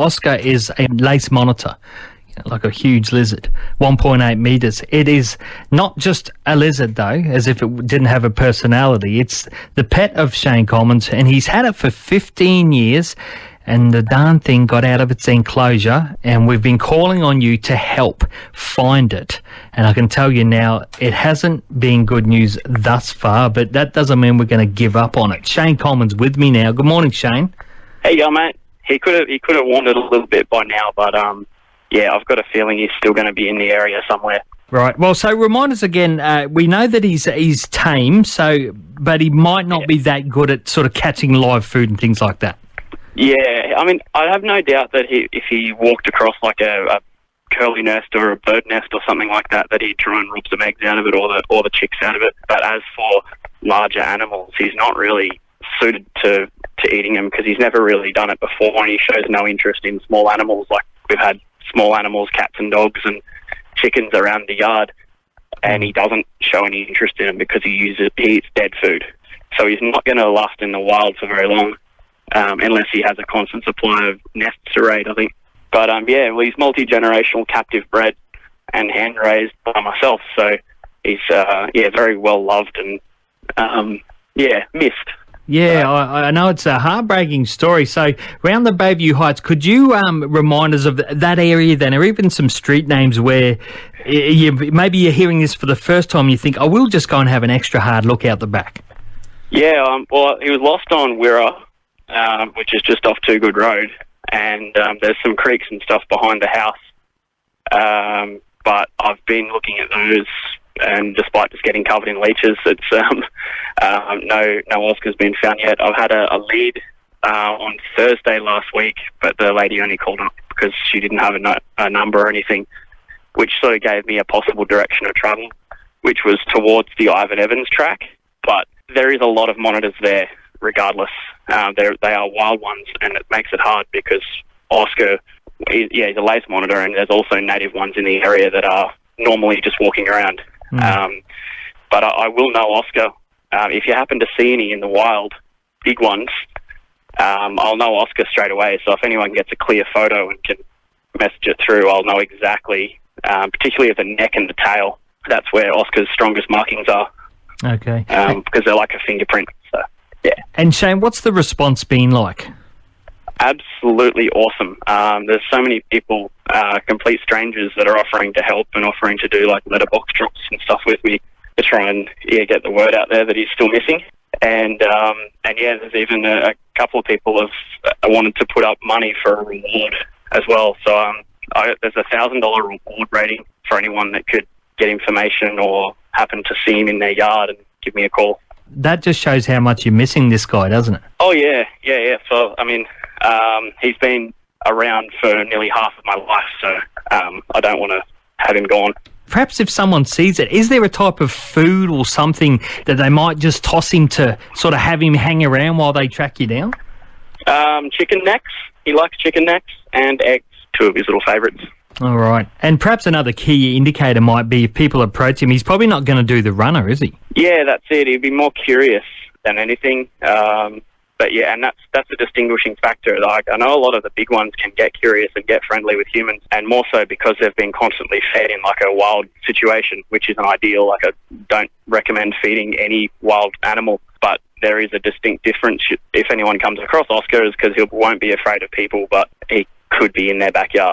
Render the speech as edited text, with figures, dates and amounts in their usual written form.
Oscar is a lace monitor, like a huge lizard, 1.8 meters. It is not just a lizard, though, as if it didn't have a personality. It's the pet of Shane Commons, and he's had it for 15 years, and the darn thing got out of its enclosure, and we've been calling on you to help find it. And I can tell you now, it hasn't been good news thus far, but that doesn't mean we're going to give up on it. Shane Commons with me now. Good morning, Shane. Hey, mate. He could have wandered a little bit by now, but yeah, I've got a feeling he's still going to be in the area somewhere. Right. Well, so remind us again. We know that he's tame, but he might not be that good at sort of catching live food and things like that. Yeah, I mean, I have no doubt that if he walked across like a curlew nest or a bird nest or something like that, that he'd try and rob some eggs out of it or the chicks out of it. But as for larger animals, he's not really suited to eating them because he's never really done it before, and he shows no interest in small animals. Like, we've had small animals, cats and dogs and chickens around the yard, and he doesn't show any interest in them because he eats dead food. So he's not going to last in the wild for very long, unless he has a constant supply of nests to raid, I think. But yeah, well, he's multi-generational, captive bred and hand raised by myself, so he's very well loved and missed. Yeah, I know it's a heartbreaking story. So, around the Bayview Heights, could you remind us of that area then, or even some street names where maybe you're hearing this for the first time and you think, I will just go and have an extra hard look out the back? Yeah, well, he was lost on Wirra, which is just off Too Good Road, and there's some creeks and stuff behind the house. But I've been looking at those, and despite just getting covered in leeches, it's no Oscar's been found yet. I've had a lead on Thursday last week, but the lady only called up because she didn't have a number or anything, which sort of gave me a possible direction of travel, which was towards the Ivan Evans track. But there is a lot of monitors there regardless. They are wild ones, and it makes it hard because Oscar, he's a lace monitor, and there's also native ones in the area that are normally just walking around. But I will know Oscar. If you happen to see any in the wild, big ones, I'll know Oscar straight away. So if anyone gets a clear photo and can message it through, I'll know exactly, particularly of the neck and the tail. That's where Oscar's strongest markings are. Okay. Because they're like a fingerprint. So, yeah. And Shane, what's the response been like? Absolutely awesome. There's so many people, complete strangers, that are offering to help and offering to do like letterbox drops and stuff with me to try and get the word out there that he's still missing. And yeah, there's even a couple of people have wanted to put up money for a reward as well. So there's a $1,000 reward rating for anyone that could get information or happen to see him in their yard and give me a call. That just shows how much you're missing this guy, doesn't it? Oh yeah. So I mean, he's been around for nearly half of my life, so I don't want to have him gone. Perhaps if someone sees it, is there a type of food or something that they might just toss him to sort of have him hang around while they track you down? Chicken necks. He likes chicken necks and eggs, two of his little favourites. All right. And perhaps another key indicator might be if people approach him, he's probably not going to do the runner, is he? Yeah, that's it. He'd be more curious than anything. But yeah, and that's a distinguishing factor. Like, I know a lot of the big ones can get curious and get friendly with humans, and more so because they've been constantly fed in like a wild situation, which isn't ideal. Like, I don't recommend feeding any wild animal, but there is a distinct difference if anyone comes across Oscar, is because he won't be afraid of people, but he could be in their backyard.